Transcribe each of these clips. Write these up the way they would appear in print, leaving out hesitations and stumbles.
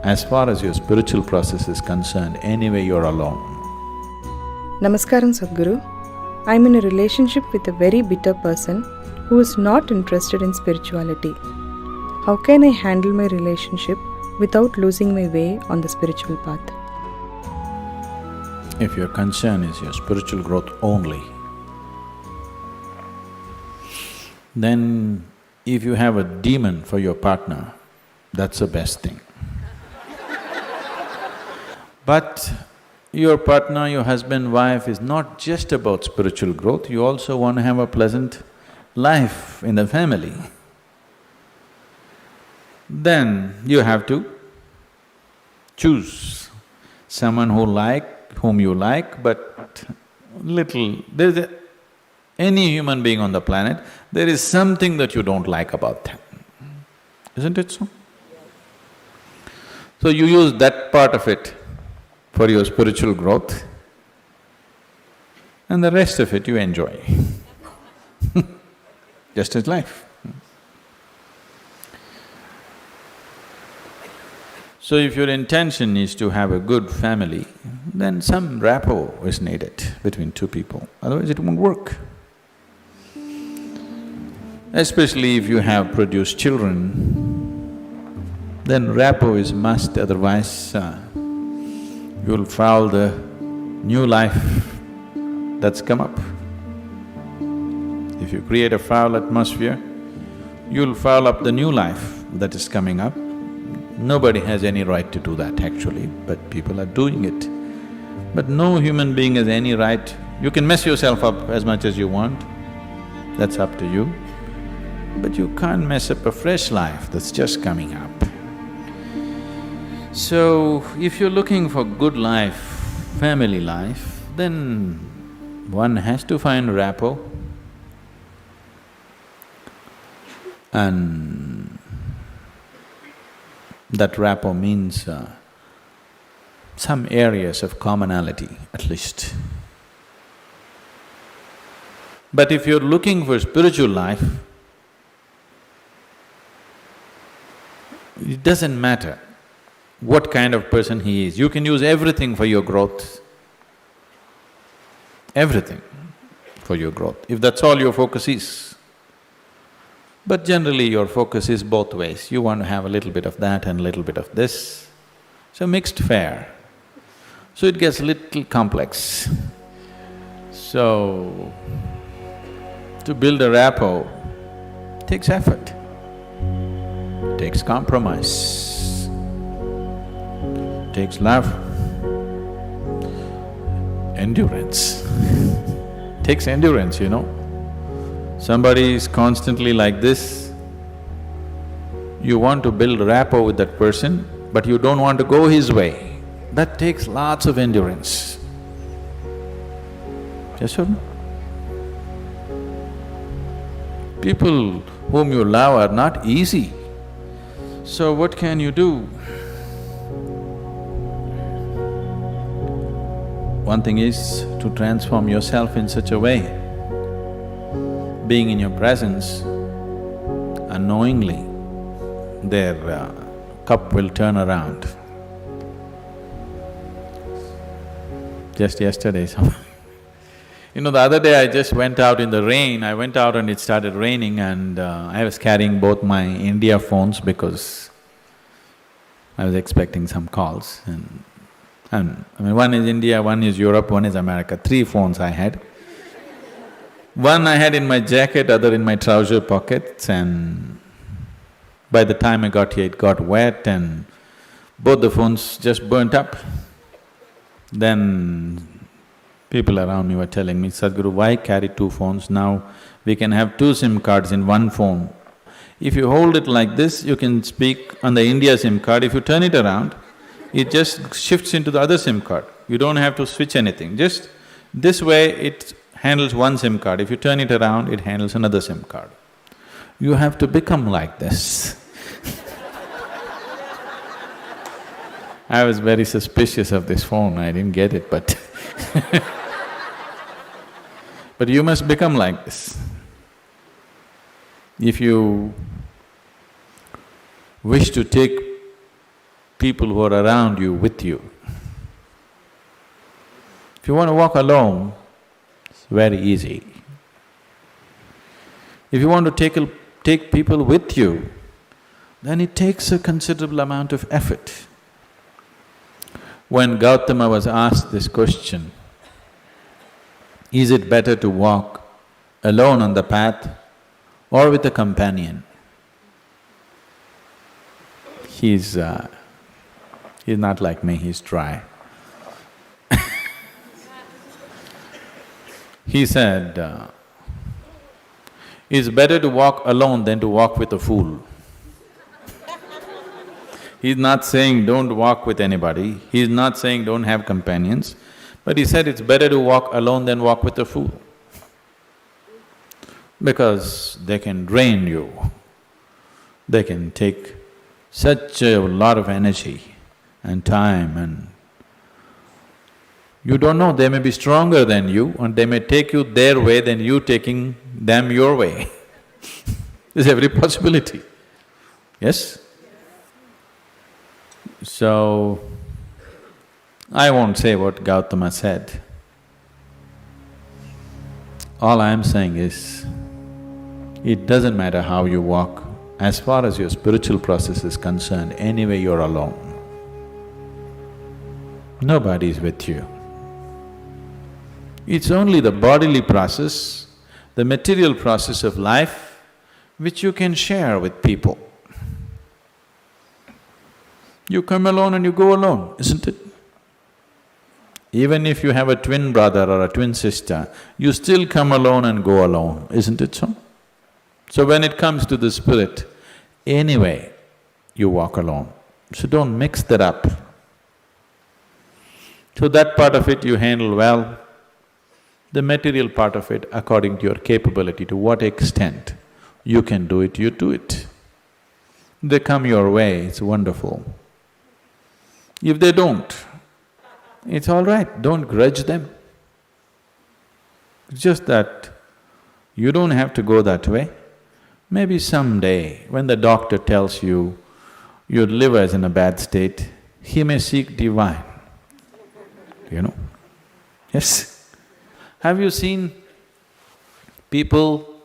As far as your spiritual process is concerned, anyway you're alone. Namaskaram Sadhguru. I'm in a relationship with a very bitter person who is not interested in spirituality. How can I handle my relationship without losing my way on the spiritual path? If your concern is your spiritual growth only, then if you have a demon for your partner, that's the best thing. But your partner, your husband, wife is not just about spiritual growth, you also want to have a pleasant life in the family. Then you have to choose someone whom you like, but any human being on the planet, there is something that you don't like about them. Isn't it so? So you use that part of it for your spiritual growth, and the rest of it you enjoy. Just as life. So if your intention is to have a good family, then some rapport is needed between two people, otherwise it won't work. Especially if you have produced children, then rapport is must, otherwise you'll foul the new life that's come up. If you create a foul atmosphere, you'll foul up the new life that is coming up. Nobody has any right to do that actually, but people are doing it. But no human being has any right. You can mess yourself up as much as you want, that's up to you. But you can't mess up a fresh life that's just coming up. So, if you're looking for good life, family life, then one has to find rapport. And that rapport means some areas of commonality at least. But if you're looking for spiritual life, it doesn't matter what kind of person he is, you can use everything for your growth. Everything for your growth, if that's all your focus is. But generally your focus is both ways, you want to have a little bit of that and a little bit of this. So mixed fare. So it gets little complex. So, to build a rapport takes effort, takes compromise, takes love, endurance. Takes endurance, you know. Somebody is constantly like this, you want to build rapport with that person, but you don't want to go his way. That takes lots of endurance. Yes or no? People whom you love are not easy. So what can you do? One thing is to transform yourself in such a way, being in your presence, unknowingly, their cup will turn around. Just yesterday, you know, the other day I just went out in the rain, I went out and it started raining and I was carrying both my India phones because I was expecting some calls and I mean, one is India, one is Europe, one is America, 3 phones I had. One I had in my jacket, other in my trouser pockets, and by the time I got here it got wet and both the phones just burnt up. Then people around me were telling me, Sadhguru, why carry 2 phones? Now we can have 2 SIM cards in one phone. If you hold it like this, you can speak on the India SIM card. If you turn it around, it just shifts into the other SIM card. You don't have to switch anything, just this way it handles one SIM card. If you turn it around, it handles another SIM card. You have to become like this. I was very suspicious of this phone, I didn't get it, but but you must become like this. If you wish to take people who are around you with you. If you want to walk alone, it's very easy. If you want to take people with you, then it takes a considerable amount of effort. When Gautama was asked this question, is it better to walk alone on the path or with a companion? He's not like me, he's dry. He said, it's better to walk alone than to walk with a fool. He's not saying don't walk with anybody, he's not saying don't have companions, but he said it's better to walk alone than walk with a fool. Because they can drain you, they can take such a lot of energy and time, and you don't know, they may be stronger than you and they may take you their way than you taking them your way. There's every possibility, yes? So, I won't say what Gautama said. All I'm saying is, it doesn't matter how you walk, as far as your spiritual process is concerned, anyway you're alone. Nobody is with you. It's only the bodily process, the material process of life, which you can share with people. You come alone and you go alone, isn't it? Even if you have a twin brother or a twin sister, you still come alone and go alone, isn't it so? So when it comes to the spirit, anyway, you walk alone. So don't mix that up. So that part of it you handle well. The material part of it, according to your capability, to what extent you can do it, you do it. They come your way, it's wonderful. If they don't, it's all right, don't grudge them. It's just that you don't have to go that way. Maybe someday, when the doctor tells you your liver is in a bad state, he may seek divine, you know. Yes. Have you seen people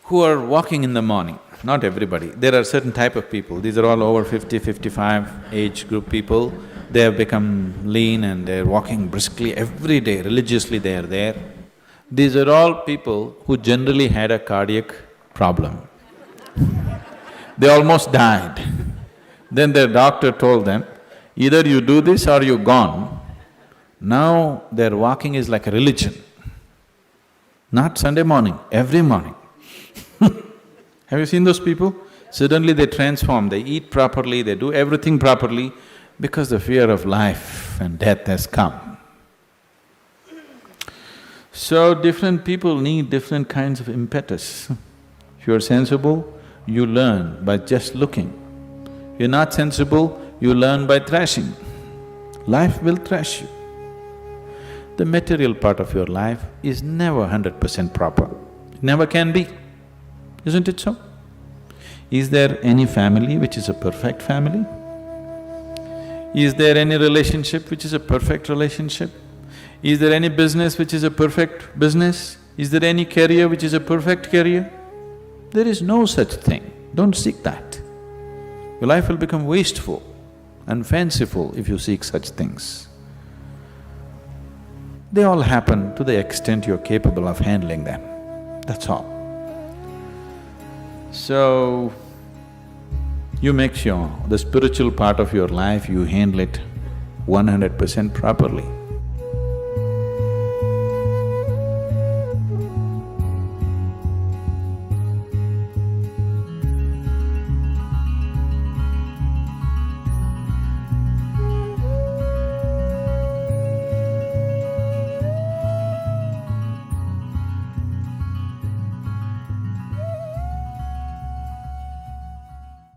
who are walking in the morning? Not everybody, there are certain type of people, these are all over 50, 55 age group people. They have become lean and they're walking briskly every day, religiously they are there. These are all people who generally had a cardiac problem. They almost died. Then their doctor told them, either you do this or you're gone. Now their walking is like a religion. Not Sunday morning, every morning. Have you seen those people? Suddenly they transform, they eat properly, they do everything properly because the fear of life and death has come. So different people need different kinds of impetus. If you're sensible, you learn by just looking. If you're not sensible, you learn by thrashing. Life will thrash you. The material part of your life is never 100% proper, it never can be, isn't it so? Is there any family which is a perfect family? Is there any relationship which is a perfect relationship? Is there any business which is a perfect business? Is there any career which is a perfect career? There is no such thing, don't seek that. Your life will become wasteful and fanciful if you seek such things. They all happen to the extent you're capable of handling them, that's all. So, you make sure the spiritual part of your life, you handle it 100% properly.